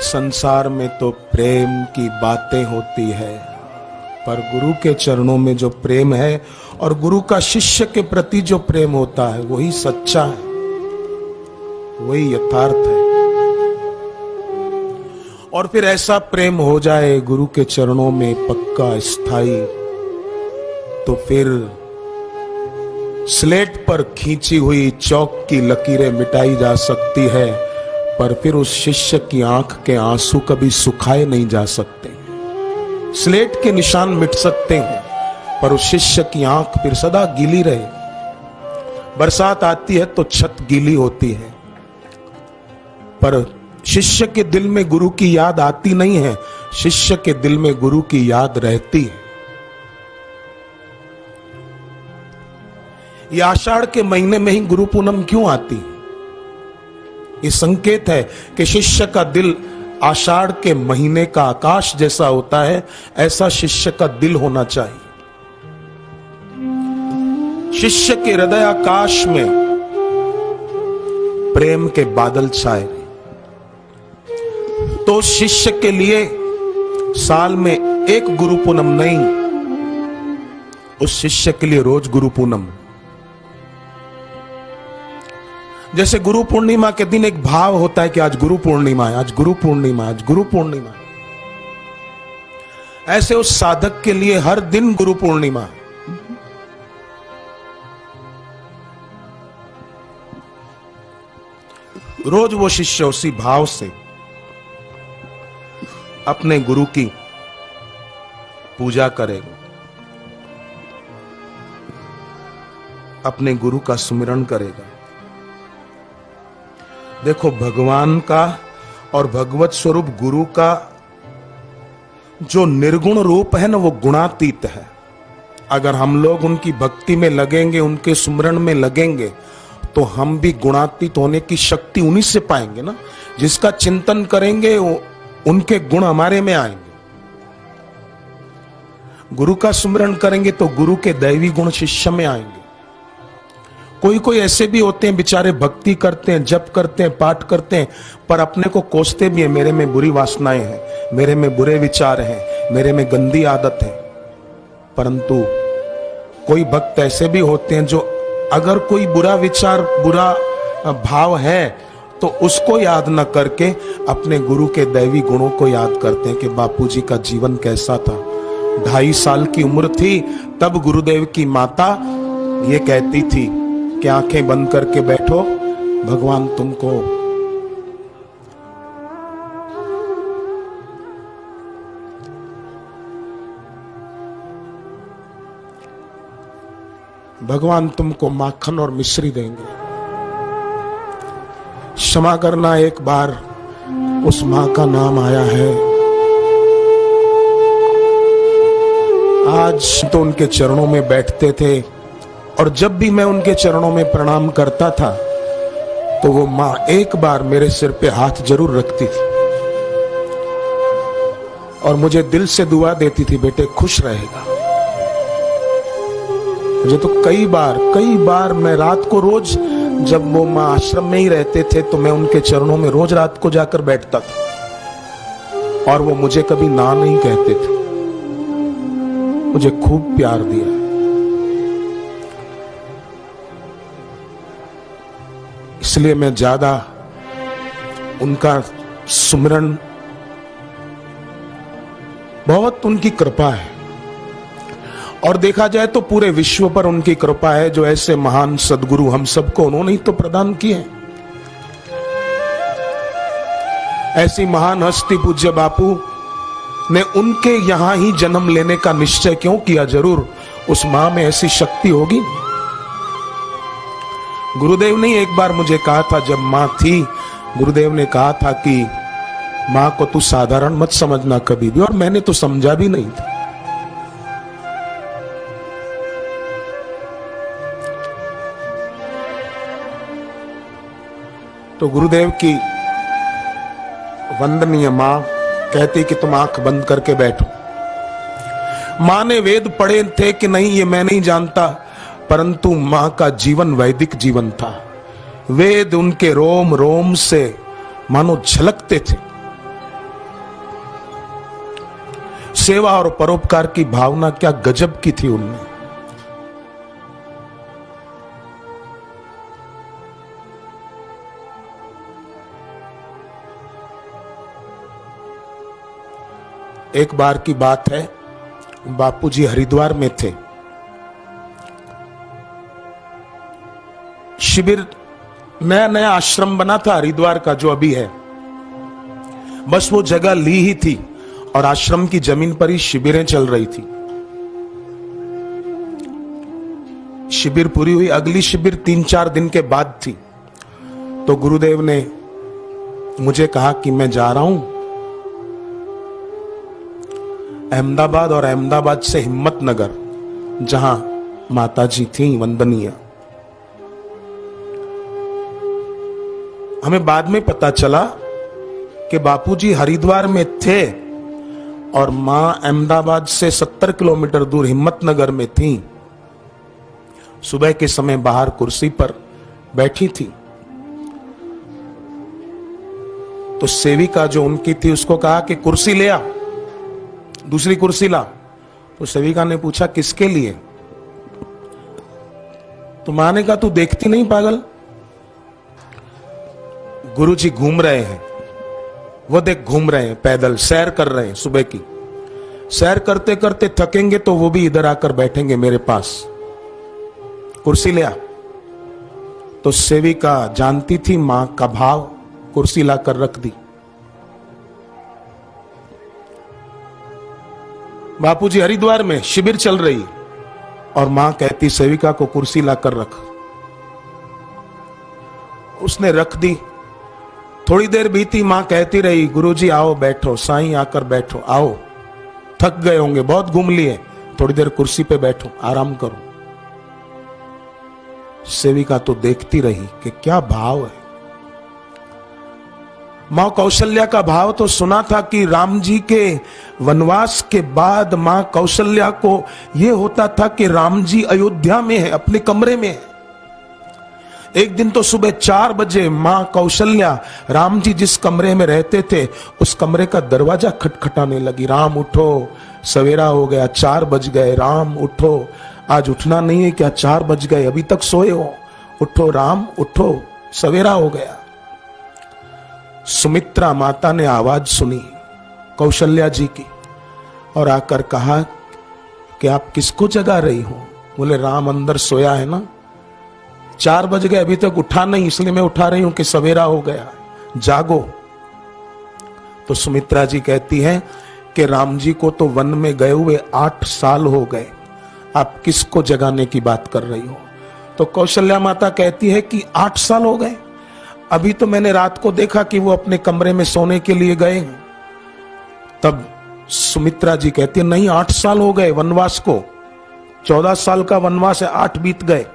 संसार में तो प्रेम की बातें होती है, पर गुरु के चरणों में जो प्रेम है और गुरु का शिष्य के प्रति जो प्रेम होता है वही सच्चा है, वही यथार्थ है। और फिर ऐसा प्रेम हो जाए गुरु के चरणों में पक्का स्थायी, तो फिर स्लेट पर खींची हुई चौक की लकीरें मिटाई जा सकती है, पर फिर उस शिष्य की आंख के आंसू कभी सुखाए नहीं जा सकते। स्लेट के निशान मिट सकते हैं, पर उस शिष्य की आंख फिर सदा गीली रहे। बरसात आती है तो छत गीली होती है, पर शिष्य के दिल में गुरु की याद आती नहीं है, शिष्य के दिल में गुरु की याद रहती है। ये आषाढ़ के महीने में ही गुरु पूनम क्यों आती है? ये संकेत है कि शिष्य का दिल आषाढ़ के महीने का आकाश जैसा होता है, ऐसा शिष्य का दिल होना चाहिए। शिष्य के हृदय आकाश में प्रेम के बादल छाए, तो शिष्य के लिए साल में एक गुरु पूनम नहीं, उस शिष्य के लिए रोज गुरु पूनम। जैसे गुरु पूर्णिमा के दिन एक भाव होता है कि आज गुरु पूर्णिमा है, आज गुरु पूर्णिमा, आज गुरु पूर्णिमा, ऐसे उस साधक के लिए हर दिन गुरु पूर्णिमा है। रोज वो शिष्य उसी भाव से अपने गुरु की पूजा करेगा, अपने गुरु का सुमिरन करेगा। देखो, भगवान का और भगवत स्वरूप गुरु का जो निर्गुण रूप है ना, वो गुणातीत है। अगर हम लोग उनकी भक्ति में लगेंगे, उनके सुमिरन में लगेंगे, तो हम भी गुणातीत होने की शक्ति उन्हीं से पाएंगे ना। जिसका चिंतन करेंगे उनके गुण हमारे में आएंगे। गुरु का सुमिरन करेंगे तो गुरु के दैवी गुण शिष्य में आएंगे। कोई कोई ऐसे भी होते हैं बेचारे, भक्ति करते हैं, जप करते हैं, पाठ करते हैं, पर अपने को कोसते भी हैं, मेरे में बुरी वासनाएं हैं, मेरे में बुरे विचार हैं, मेरे में गंदी आदत है। परंतु कोई भक्त ऐसे भी होते हैं जो अगर कोई बुरा विचार, बुरा भाव है, तो उसको याद न करके अपने गुरु के दैवी गुणों को याद करते हैं कि बापूजी का जीवन कैसा था। 2.5 साल की उम्र थी तब गुरुदेव की माता ये कहती थी कि आंखें बंद करके बैठो, भगवान तुमको माखन और मिश्री देंगे। क्षमा करना, एक बार उस मां का नाम आया है। आज तो उनके चरणों में बैठते थे, और जब भी मैं उनके चरणों में प्रणाम करता था तो वो मां एक बार मेरे सिर पे हाथ जरूर रखती थी और मुझे दिल से दुआ देती थी, बेटे खुश रहेगा। मुझे तो कई बार मैं रात को रोज, जब वो मां आश्रम में ही रहते थे, तो मैं उनके चरणों में रोज रात को जाकर बैठता था, और वो मुझे कभी ना नहीं कहते थे। मुझे खूब प्यार दिया। इसलिए मैं ज्यादा उनका सुमिरन, बहुत उनकी कृपा है। और देखा जाए तो पूरे विश्व पर उनकी कृपा है, जो ऐसे महान सदगुरु हम सबको उन्होंने ही तो प्रदान किए। ऐसी महान हस्ती पूज्य बापू ने उनके यहां ही जन्म लेने का निश्चय क्यों किया? जरूर उस मां में ऐसी शक्ति होगी। गुरुदेव ने एक बार मुझे कहा था, जब मां थी, गुरुदेव ने कहा था कि मां को तू साधारण मत समझना कभी भी, और मैंने तो समझा भी नहीं था। तो गुरुदेव की वंदनीय मां कहती कि तुम आंख बंद करके बैठो। मां ने वेद पढ़े थे कि नहीं ये मैं नहीं जानता, परंतु मां का जीवन वैदिक जीवन था। वेद उनके रोम रोम से मानो झलकते थे। सेवा और परोपकार की भावना क्या गजब की थी उनमें। एक बार की बात है, बापूजी हरिद्वार में थे। शिविर, नया नया आश्रम बना था हरिद्वार का जो अभी है, बस वो जगह ली ही थी और आश्रम की जमीन पर ही शिविरें चल रही थी। शिविर पूरी हुई, अगली शिविर 3-4 दिन के बाद थी। तो गुरुदेव ने मुझे कहा कि मैं जा रहा हूं अहमदाबाद, और अहमदाबाद से हिम्मतनगर, जहां माताजी थी वंदनीय। हमें बाद में पता चला कि बापूजी हरिद्वार में थे और मां अहमदाबाद से 70 किलोमीटर दूर हिम्मतनगर में थी। सुबह के समय बाहर कुर्सी पर बैठी थी, तो सेविका जो उनकी थी उसको कहा कि कुर्सी ले आ, दूसरी कुर्सी ला। तो सेविका ने पूछा किसके लिए? तो मां ने कहा तू देखती नहीं पागल, गुरुजी घूम रहे हैं, वो देख घूम रहे हैं, पैदल सैर कर रहे हैं, सुबह की सैर करते करते थकेंगे तो वो भी इधर आकर बैठेंगे मेरे पास, कुर्सी ले आ। तो सेविका जानती थी मां का भाव, कुर्सी लाकर रख दी। बापूजी हरिद्वार में शिविर चल रही और मां कहती सेविका को कुर्सी लाकर रख। उसने रख दी। थोड़ी देर बीती, मां कहती रही गुरुजी आओ बैठो, साईं आकर बैठो, आओ, थक गए होंगे, बहुत घूम लिए, थोड़ी देर कुर्सी पे बैठो, आराम करो। सेविका तो देखती रही कि क्या भाव है। मां कौशल्या का भाव तो सुना था कि राम जी के वनवास के बाद मां कौशल्या को यह होता था कि राम जी अयोध्या में है, अपने कमरे में है। एक दिन तो सुबह 4 बजे मां कौशल्या राम जी जिस कमरे में रहते थे उस कमरे का दरवाजा खटखटाने लगी। राम उठो, सवेरा हो गया, 4 बज गए, राम उठो, आज उठना नहीं है क्या, 4 बज गए, अभी तक सोए हो, उठो राम उठो, सवेरा हो गया। सुमित्रा माता ने आवाज सुनी कौशल्या जी की और आकर कहा कि आप किसको जगा रही हो? बोले राम अंदर सोया है ना, 4 बज गए, अभी तक उठा नहीं, इसलिए मैं उठा रही हूं कि सवेरा हो गया, जागो। तो सुमित्रा जी कहती हैं कि राम जी को तो वन में गए हुए 8 साल हो गए, आप किसको जगाने की बात कर रही हो? तो कौशल्या माता कहती है कि 8 साल हो गए, अभी तो मैंने रात को देखा कि वो अपने कमरे में सोने के लिए गए। तब सुमित्रा जी कहती है नहीं, 8 साल हो गए वनवास को, 14 साल का वनवास है, 8 बीत गए,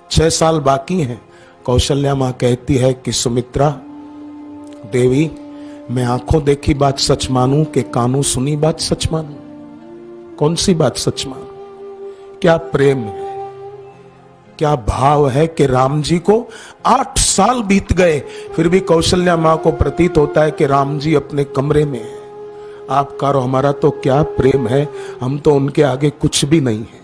6 साल बाकी हैं। कौशल्या मां कहती है कि सुमित्रा देवी, मैं आंखों देखी बात सच मानूं कि कानों सुनी बात सच मानूं? कौन सी बात सच मानूं? क्या प्रेम है, क्या भाव है कि राम जी को 8 साल बीत गए, फिर भी कौशल्या मां को प्रतीत होता है कि राम जी अपने कमरे में है। आपका और हमारा तो क्या प्रेम है, हम तो उनके आगे कुछ भी नहीं है।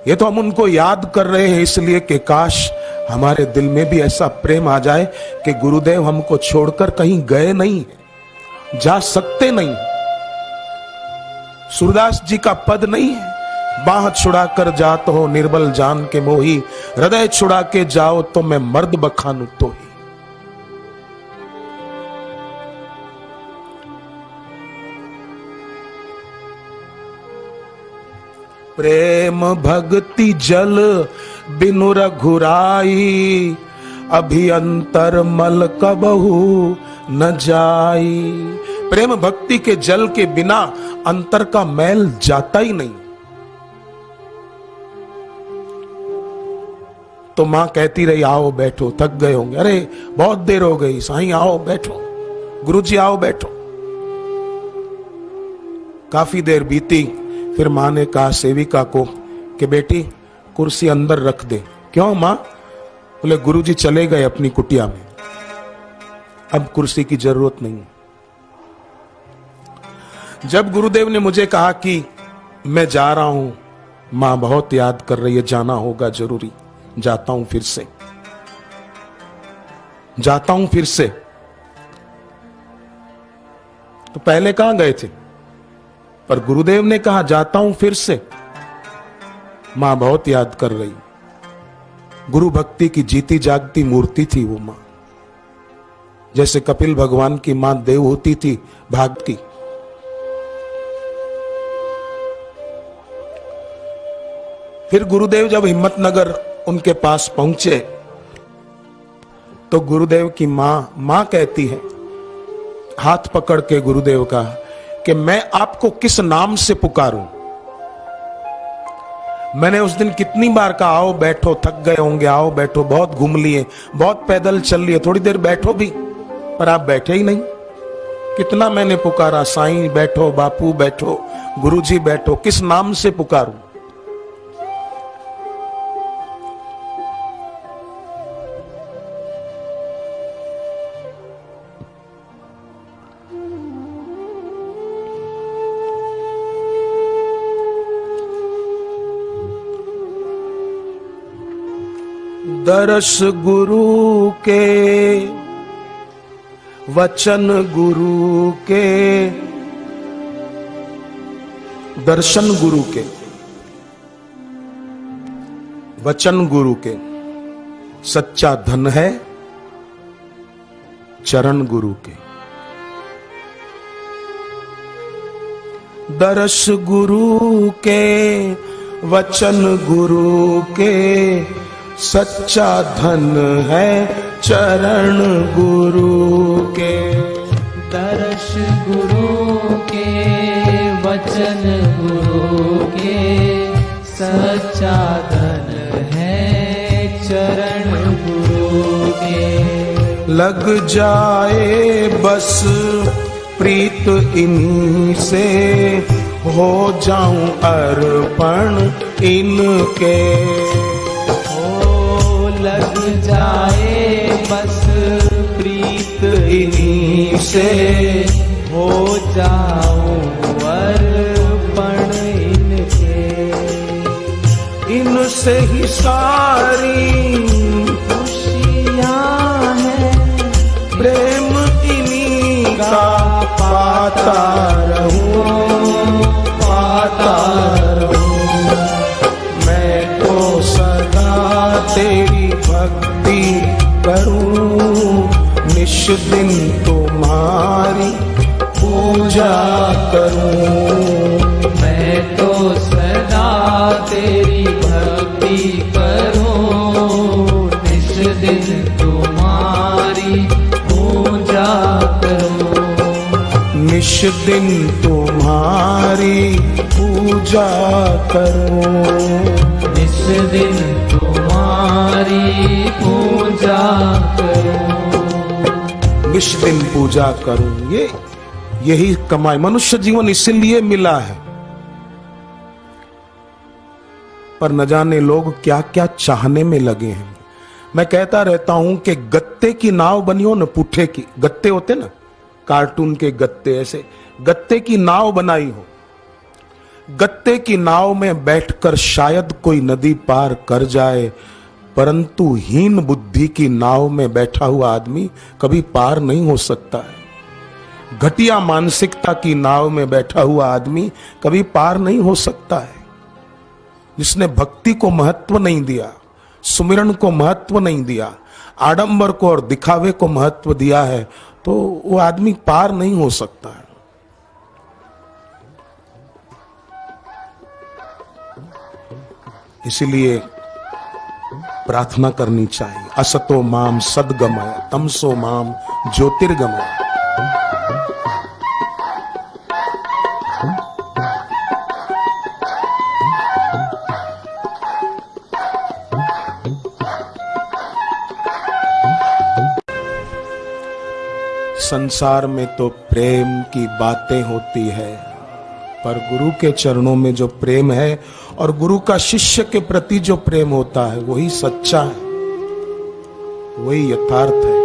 ये तो हम उनको याद कर रहे हैं इसलिए कि काश हमारे दिल में भी ऐसा प्रेम आ जाए कि गुरुदेव हमको छोड़कर कहीं गए नहीं है, जा सकते नहीं। सूरदास जी का पद नहीं है, बाह छुड़ाकर जात हो निर्बल जान के मोही, हृदय छुड़ा के जाओ तो मैं मर्द बखानू तो ही। प्रेम भक्ति जल बिनु रघुराई, अभियंतर मल कबहू न जाई। प्रेम भक्ति के जल के बिना अंतर का मैल जाता ही नहीं। तो मां कहती रही आओ बैठो, थक गए होंगे, अरे बहुत देर हो गई, साईं आओ बैठो, गुरुजी आओ बैठो। काफी देर बीती, फिर मां ने कहा सेविका को कि बेटी कुर्सी अंदर रख दे। क्यों मां? बोले गुरुजी चले गए अपनी कुटिया में, अब कुर्सी की जरूरत नहीं। जब गुरुदेव ने मुझे कहा कि मैं जा रहा हूं, मां बहुत याद कर रही है, जाना होगा जरूरी, जाता हूं फिर से, जाता हूं फिर से। तो पहले कहां गए थे, पर गुरुदेव ने कहा जाता हूं फिर से, मां बहुत याद कर रही। गुरु भक्ति की जीती जागती मूर्ति थी वो मां, जैसे कपिल भगवान की मां देव होती थी भागती। फिर गुरुदेव जब हिम्मतनगर उनके पास पहुंचे तो गुरुदेव की मां कहती है, हाथ पकड़ के गुरुदेव का, कि मैं आपको किस नाम से पुकारूं। मैंने उस दिन कितनी बार कहा आओ बैठो, थक गए होंगे, आओ बैठो, बहुत घूम लिए, बहुत पैदल चल लिए, थोड़ी देर बैठो भी, पर आप बैठे ही नहीं। कितना मैंने पुकारा, साईं बैठो, बापू बैठो, गुरुजी बैठो, किस नाम से पुकारूं। दर्श गुरु के, वचन गुरु के, दर्शन गुरु के, वचन गुरु के, सच्चा धन है चरण गुरु के। दर्श गुरु के, वचन गुरु के, सच्चा धन है चरण गुरु के। दर्श गुरु के, वचन गुरु के, सच्चा धन है चरण गुरु के। लग जाए बस प्रीत इन्हीं से, हो जाऊं अर्पण इनके। लग जाए बस प्रीत इन्हीं से, हो जाऊं अर्पण इनके। इनसे ही सारी खुशियां हैं, प्रेम इन्हीं का पाता रहूं, पाता रहूं। मैं तो सदा तेरी भक्ति करूं, निश दिन तुम्हारी पूजा करूं। मैं तो सदा तेरी भक्ति करूं, निश दिन तुम्हारी पूजा करूं। निश दिन तुम्हारी पूजा करूं, निश दिन तुम्हारी पूजा करूं। निश दिन पूजा करूं। यही कमाई, मनुष्य जीवन इसीलिए मिला है। पर न जाने लोग क्या क्या चाहने में लगे हैं। मैं कहता रहता हूं कि गत्ते की नाव बनी हो न, पुट्ठे की, गत्ते होते ना कार्टून के गत्ते, ऐसे गत्ते की नाव बनाई हो। गत्ते की नाव में बैठकर शायद कोई नदी पार कर जाए, परंतु हीन बुद्धि की नाव में बैठा हुआ आदमी कभी पार नहीं हो सकता है। घटिया मानसिकता की नाव में बैठा हुआ आदमी कभी पार नहीं हो सकता है। जिसने भक्ति को महत्व नहीं दिया, सुमिरन को महत्व नहीं दिया, आडंबर को और दिखावे को महत्व दिया है, तो वो आदमी पार नहीं हो सकता है। इसीलिए प्रार्थना करनी चाहिए, असतो माम सद्गमय, तमसो माम ज्योतिर्गमय। संसार में तो प्रेम की बातें होती है, पर गुरु के चरणों में जो प्रेम है और गुरु का शिष्य के प्रति जो प्रेम होता है वही सच्चा है, वही यथार्थ है।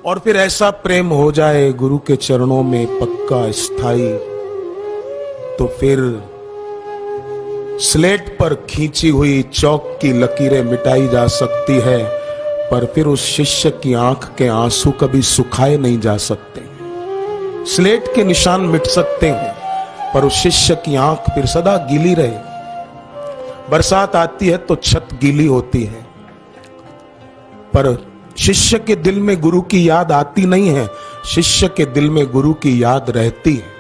और फिर ऐसा प्रेम हो जाए गुरु के चरणों में पक्का स्थायी, तो फिर स्लेट पर खींची हुई चौक की लकीरें मिटाई जा सकती है, पर फिर उस शिष्य की आंख के आंसू कभी सुखाए नहीं जा सकते। स्लेट के निशान मिट सकते हैं, पर उस शिष्य की आंख फिर सदा गीली रहे। बरसात आती है तो छत गीली होती है, पर शिष्य के दिल में गुरु की याद आती नहीं है, शिष्य के दिल में गुरु की याद रहती है।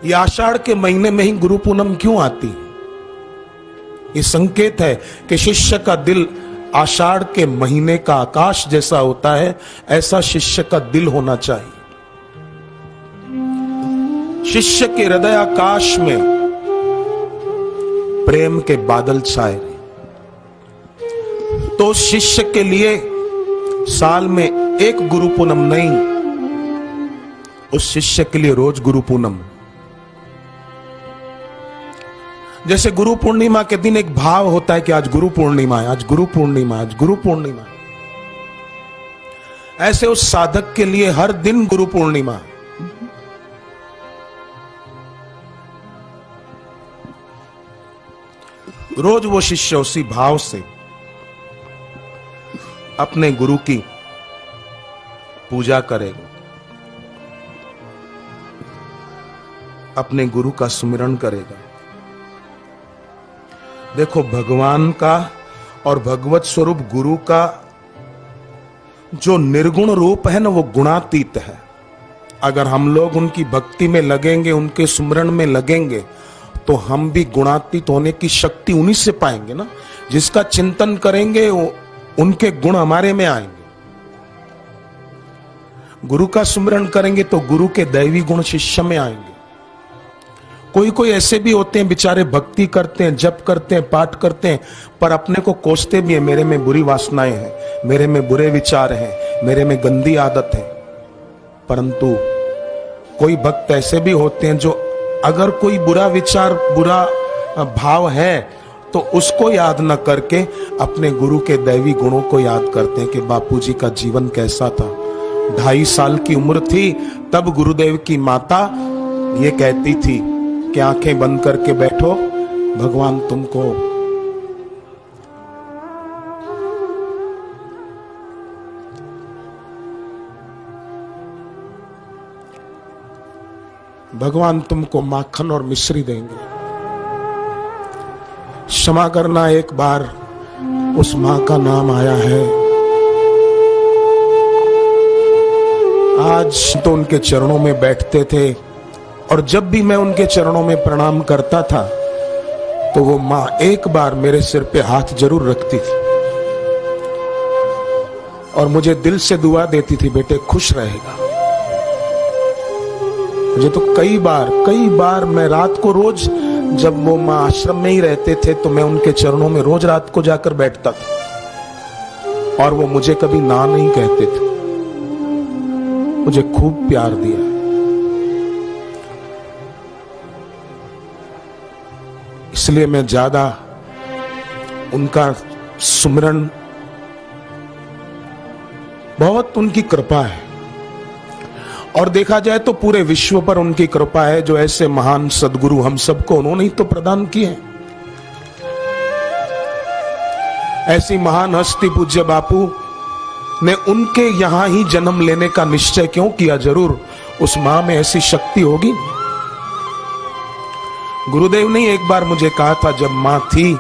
ये आषाढ़ के महीने में ही गुरु पूनम क्यों आती है? ये संकेत है कि शिष्य का दिल आषाढ़ के महीने का आकाश जैसा होता है, ऐसा शिष्य का दिल होना चाहिए। शिष्य के हृदय आकाश में प्रेम के बादल छाए, तो शिष्य के लिए साल में एक गुरु पूनम नहीं, उस शिष्य के लिए रोज गुरु पूनम। जैसे गुरु पूर्णिमा के दिन एक भाव होता है कि आज गुरु पूर्णिमा है, आज गुरु पूर्णिमा, आज गुरु पूर्णिमा, ऐसे उस साधक के लिए हर दिन गुरु पूर्णिमा। रोज वो शिष्य उसी भाव से अपने गुरु की पूजा करेगा, अपने गुरु का सुमिरन करेगा। देखो, भगवान का और भगवत स्वरूप गुरु का जो निर्गुण रूप है ना, वो गुणातीत है। अगर हम लोग उनकी भक्ति में लगेंगे, उनके सुमिरन में लगेंगे, तो हम भी गुणातीत होने की शक्ति उन्हीं से पाएंगे ना। जिसका चिंतन करेंगे उनके गुण हमारे में आएंगे। गुरु का सुमिरन करेंगे तो गुरु के दैवी गुण शिष्य में आएंगे। कोई कोई ऐसे भी होते हैं बेचारे, भक्ति करते हैं, जप करते हैं, पाठ करते हैं, पर अपने को कोसते भी हैं, मेरे में बुरी वासनाएं हैं, मेरे में बुरे विचार हैं, मेरे में गंदी आदत है। परंतु कोई भक्त ऐसे भी होते हैं जो अगर कोई बुरा विचार, बुरा भाव है, तो उसको याद न करके अपने गुरु के दैवी गुणों को याद करते हैं कि बापूजी का जीवन कैसा था। 2.5 साल की उम्र थी तब गुरुदेव की माता ये कहती थी कि आंखें बंद करके बैठो, भगवान तुमको माखन और मिश्री देंगे। क्षमा करना, एक बार उस मां का नाम आया है। आज तो उनके चरणों में बैठते थे, और जब भी मैं उनके चरणों में प्रणाम करता था तो वो मां एक बार मेरे सिर पे हाथ जरूर रखती थी और मुझे दिल से दुआ देती थी, बेटे खुश रहेगा। मुझे तो कई बार मैं रात को, रोज जब वो मां आश्रम में ही रहते थे तो मैं उनके चरणों में रोज रात को जाकर बैठता था, और वो मुझे कभी ना नहीं कहते थे। मुझे खूब प्यार दिया। इसलिए मैं ज्यादा उनका सुमिरन, बहुत उनकी कृपा है, और देखा जाए तो पूरे विश्व पर उनकी कृपा है। जो ऐसे महान सदगुरु हम सबको उन्होंने ही तो प्रदान किए। ऐसी महान हस्ती पूज्य बापू ने उनके यहां ही जन्म लेने का निश्चय क्यों किया? जरूर उस मां में ऐसी शक्ति होगी। गुरुदेव ने एक बार मुझे कहा था, जब मां थी,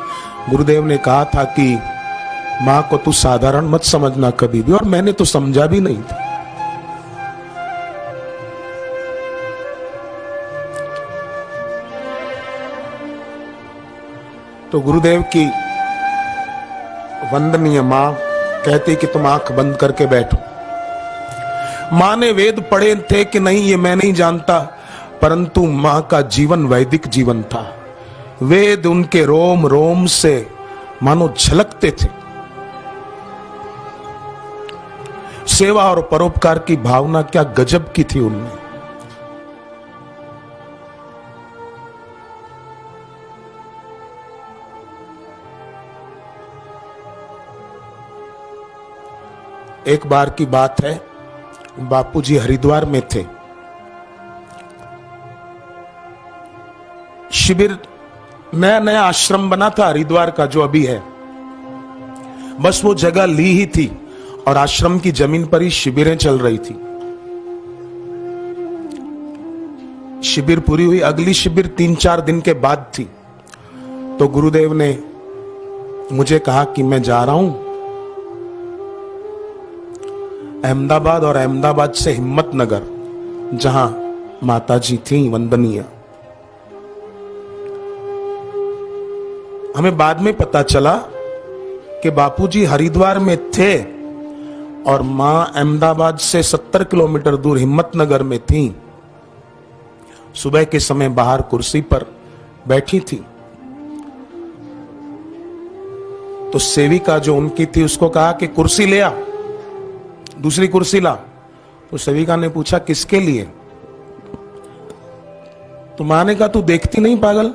गुरुदेव ने कहा था कि मां को तू साधारण मत समझना कभी भी, और मैंने तो समझा भी नहीं था। तो गुरुदेव की वंदनीय मां कहती कि तुम आंख बंद करके बैठो। मां ने वेद पढ़े थे कि नहीं ये मैं नहीं जानता, परंतु मां का जीवन वैदिक जीवन था। वेद उनके रोम रोम से मानो झलकते थे। सेवा और परोपकार की भावना क्या गजब की थी उनमें। एक बार की बात है, बापूजी हरिद्वार में थे। शिविर, नया नया आश्रम बना था हरिद्वार का, जो अभी है। बस वो जगह ली ही थी और आश्रम की जमीन पर ही शिविरें चल रही थी। शिविर पूरी हुई, अगली शिविर 3-4 दिन के बाद थी। तो गुरुदेव ने मुझे कहा कि मैं जा रहा हूं अहमदाबाद, और अहमदाबाद से हिम्मतनगर, जहां माताजी थी वंदनीय। हमें बाद में पता चला कि बापूजी हरिद्वार में थे और मां अहमदाबाद से 70 किलोमीटर दूर हिम्मतनगर में थी। सुबह के समय बाहर कुर्सी पर बैठी थी, तो सेविका जो उनकी थी उसको कहा कि कुर्सी ले आ, दूसरी कुर्सी ला। तो सेविका ने पूछा किसके लिए? तो मां ने कहा तू देखती नहीं पागल,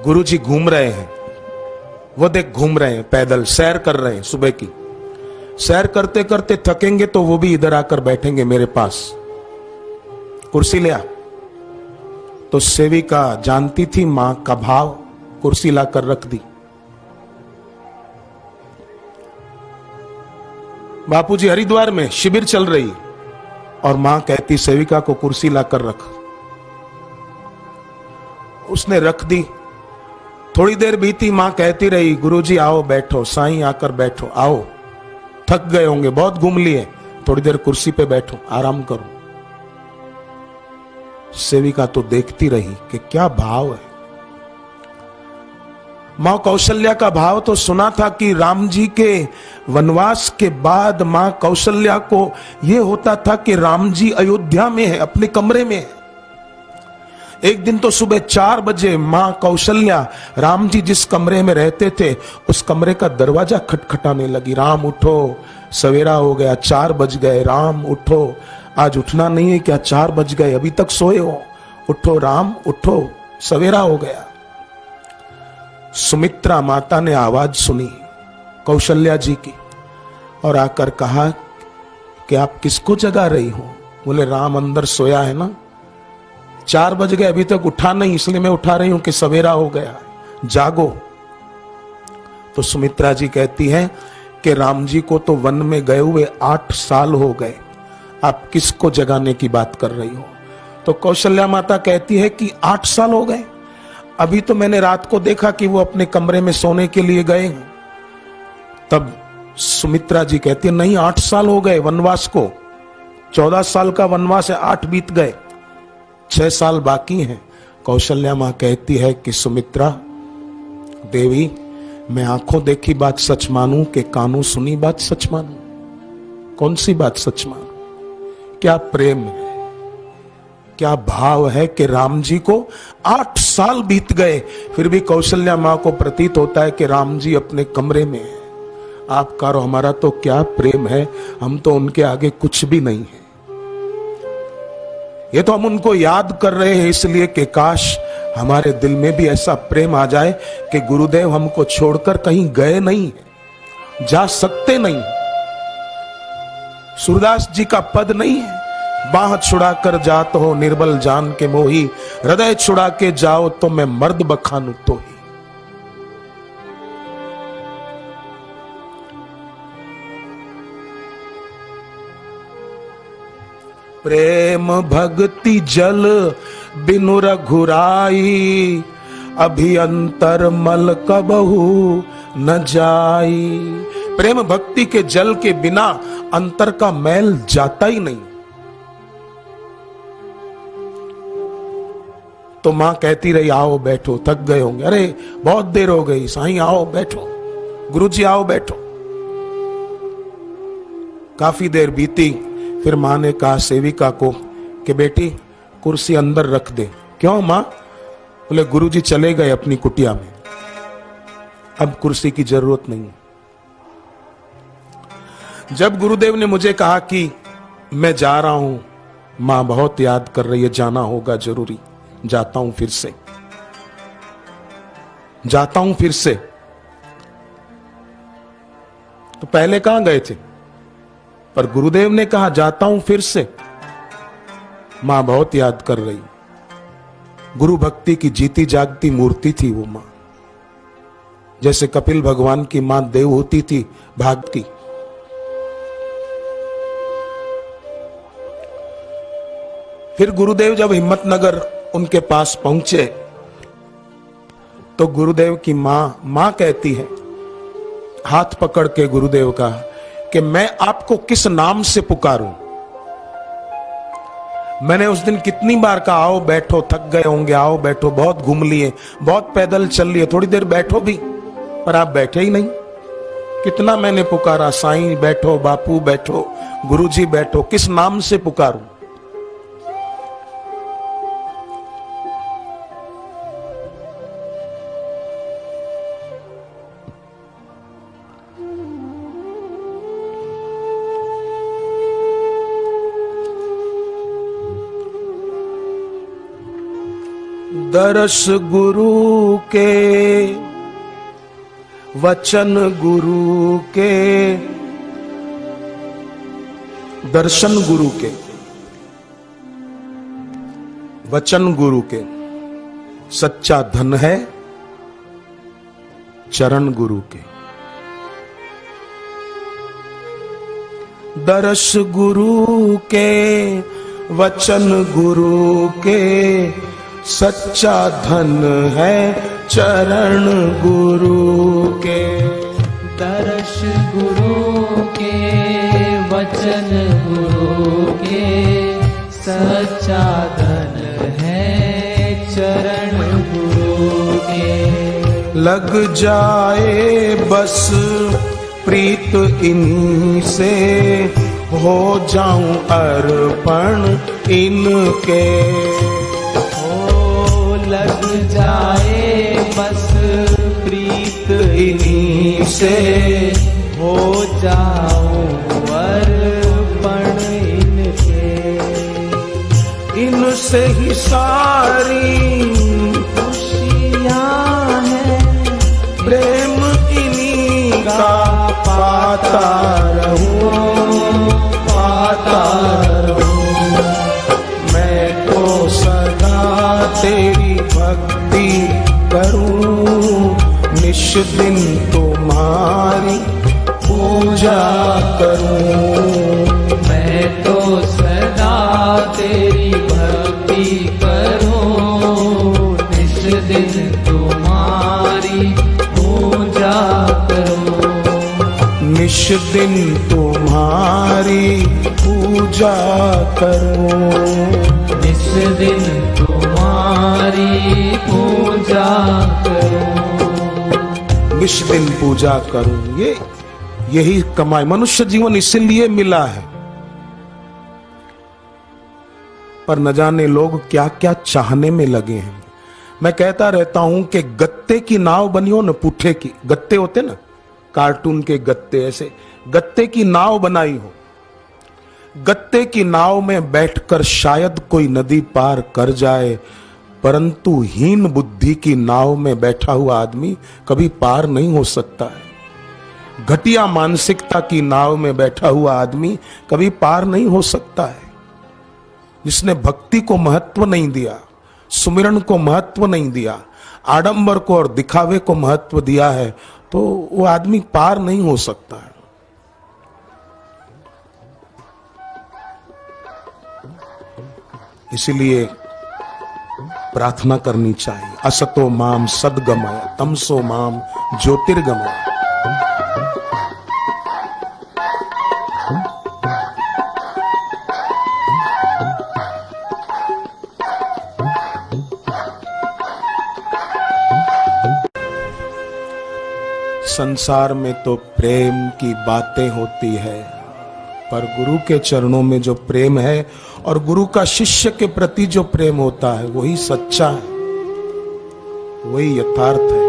गुरुजी घूम रहे हैं, वो देख घूम रहे हैं, पैदल सैर कर रहे हैं, सुबह की सैर करते करते थकेंगे तो वो भी इधर आकर बैठेंगे मेरे पास, कुर्सी ले आ। तो सेविका जानती थी मां का भाव, कुर्सी लाकर रख दी। बापूजी हरिद्वार में शिविर चल रही और मां कहती सेविका को कुर्सी लाकर रख। उसने रख दी। थोड़ी देर बीती, मां कहती रही गुरुजी आओ बैठो, साईं आकर बैठो, आओ, थक गए होंगे, बहुत घूम लिए, थोड़ी देर कुर्सी पे बैठो, आराम करो। सेविका तो देखती रही कि क्या भाव है। मां कौशल्या का भाव तो सुना था कि राम जी के वनवास के बाद मां कौशल्या को यह होता था कि राम जी अयोध्या में है, अपने कमरे में है। एक दिन तो सुबह 4 बजे मां कौशल्या राम जी जिस कमरे में रहते थे उस कमरे का दरवाजा खटखटाने लगी। राम उठो, सवेरा हो गया, 4 बज गए, राम उठो, आज उठना नहीं है क्या, 4 बज गए, अभी तक सोए हो, उठो राम उठो, सवेरा हो गया। सुमित्रा माता ने आवाज सुनी कौशल्या जी की और आकर कहा कि आप किसको जगा रही हो? बोले राम अंदर सोया है ना, 4 बज गए, अभी तक उठा नहीं, इसलिए मैं उठा रही हूं कि सवेरा हो गया, जागो। तो सुमित्रा जी कहती हैं कि राम जी को तो वन में गए हुए 8 साल हो गए, आप किसको जगाने की बात कर रही हो? तो कौशल्या माता कहती है कि 8 साल हो गए, अभी तो मैंने रात को देखा कि वो अपने कमरे में सोने के लिए गए हैं। तब सुमित्रा जी कहती है नहीं, 8 साल हो गए वनवास को, 14 साल का वनवास है, 8 बीत गए, 6 साल बाकी हैं। कौशल्या मां कहती है कि सुमित्रा देवी, मैं आंखों देखी बात सच मानूं कि कानों सुनी बात सच मानूं? कौन सी बात सच मानूं? क्या प्रेम है, क्या भाव है कि राम जी को 8 साल बीत गए, फिर भी कौशल्या मां को प्रतीत होता है कि राम जी अपने कमरे में है। आपका और हमारा तो क्या प्रेम है, हम तो उनके आगे कुछ भी नहीं है। ये तो हम उनको याद कर रहे हैं इसलिए कि काश हमारे दिल में भी ऐसा प्रेम आ जाए कि गुरुदेव हमको छोड़कर कहीं गए नहीं, जा सकते नहीं। सूरदास जी का पद नहीं है, बाह छुड़ा कर जात हो निर्बल जान के मोही, हृदय छुड़ा के जाओ तो मैं मर्द बखानू तो ही। प्रेम भक्ति जल बिनु रघुराई, अभियंतर मल कबहू न जाई। प्रेम भक्ति के जल के बिना अंतर का मैल जाता ही नहीं। तो मां कहती रही आओ बैठो, थक गए होंगे, अरे बहुत देर हो गई, साईं आओ बैठो, गुरुजी आओ बैठो। काफी देर बीती, फिर मां ने कहा सेविका को कि बेटी कुर्सी अंदर रख दे। क्यों मां? बोले गुरुजी चले गए अपनी कुटिया में, अब कुर्सी की जरूरत नहीं। जब गुरुदेव ने मुझे कहा कि मैं जा रहा हूं, मां बहुत याद कर रही है, जाना होगा जरूरी, जाता हूं फिर से, जाता हूं फिर से। तो पहले कहां गए थे? पर गुरुदेव ने कहा जाता हूं फिर से। मां बहुत याद कर रही। गुरु भक्ति की जीती जागती मूर्ति थी वो मां। जैसे कपिल भगवान की मां देव होती थी भागती। फिर गुरुदेव जब हिम्मतनगर उनके पास पहुंचे तो गुरुदेव की मां कहती है, हाथ पकड़ के गुरुदेव का, कि मैं आपको किस नाम से पुकारूं? मैंने उस दिन कितनी बार कहा आओ बैठो, थक गए होंगे, आओ बैठो, बहुत घूम लिए, बहुत पैदल चल लिए, थोड़ी देर बैठो भी, पर आप बैठे ही नहीं। कितना मैंने पुकारा, साईं बैठो, बापू बैठो, गुरुजी बैठो, किस नाम से पुकारूं? दर्श गुरु के, वचन गुरु के, दर्शन गुरु के, वचन गुरु के, सच्चा धन है चरण गुरु के। दर्श गुरु के, वचन गुरु के, सच्चा धन है चरण गुरु के। दर्श गुरु के, वचन गुरु के, सच्चा धन है चरण गुरु के। लग जाए बस प्रीत इन्हीं से, हो जाऊं अर्पण इनके। लग जाए बस प्रीत इन्हीं से, हो जाऊं अर्पण इनके। इनसे ही सारी खुशियां हैं, प्रेम इन्हीं का पाता रहूं, पाता रहूं। मैं तो सदा तेरी भक्ति करूं, निश दिन तुम्हारी पूजा करूं। मैं तो सदा तेरी भक्ति करूं, निश दिन तुम्हारी पूजा करूं। निश दिन तुम्हारी पूजा करूं, निश दिन तुम्हारी पूजा करूं। निश दिन पूजा करूं। यही कमाई। मनुष्य जीवन इसीलिए मिला है। पर न जाने लोग क्या क्या चाहने में लगे हैं। मैं कहता रहता हूं कि गत्ते की नाव बनी हो न, पुट्ठे की, गत्ते होते ना, कार्टून के गत्ते, ऐसे गत्ते की नाव बनाई हो। गत्ते की नाव में बैठकर शायद कोई नदी पार कर जाए, परंतु हीन बुद्धि की नाव में बैठा हुआ आदमी कभी पार नहीं हो सकता है। घटिया मानसिकता की नाव में बैठा हुआ आदमी कभी पार नहीं हो सकता है। जिसने भक्ति को महत्व नहीं दिया, सुमिरन को महत्व नहीं दिया, आडंबर को और दिखावे को महत्व दिया है, तो वो आदमी पार नहीं हो सकता है। इसलिए प्रार्थना करनी चाहिए। असतो माम सद्गमय, तमसो माम ज्योतिर्गमय। संसार में तो प्रेम की बातें होती है, पर गुरु के चरणों में जो प्रेम है और गुरु का शिष्य के प्रति जो प्रेम होता है, वही सच्चा है, वही यथार्थ है।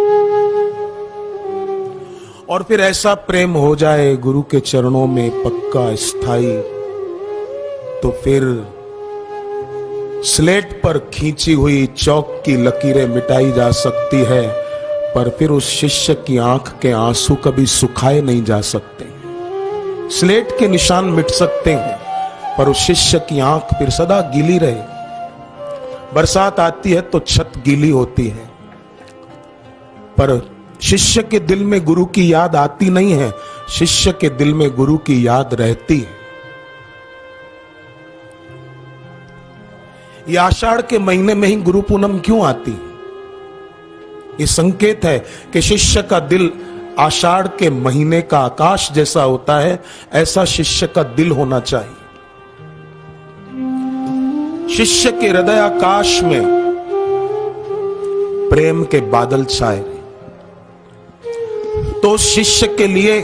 और फिर ऐसा प्रेम हो जाए गुरु के चरणों में पक्का, स्थायी, तो फिर स्लेट पर खींची हुई चौक की लकीरें मिटाई जा सकती है, पर फिर उस शिष्य की आंख के आंसू कभी सुखाए नहीं जा सकते। स्लेट के निशान मिट सकते हैं, पर उस शिष्य की आंख फिर सदा गीली रहे। बरसात आती है तो छत गीली होती है, पर शिष्य के दिल में गुरु की याद आती नहीं है, शिष्य के दिल में गुरु की याद रहती है। ये आषाढ़ के महीने में ही गुरु पूनम क्यों आती? ये संकेत है कि शिष्य का दिल आषाढ़ के महीने का आकाश जैसा होता है, ऐसा शिष्य का दिल होना चाहिए। शिष्य के हृदय आकाश में प्रेम के बादल छाए, तो शिष्य के लिए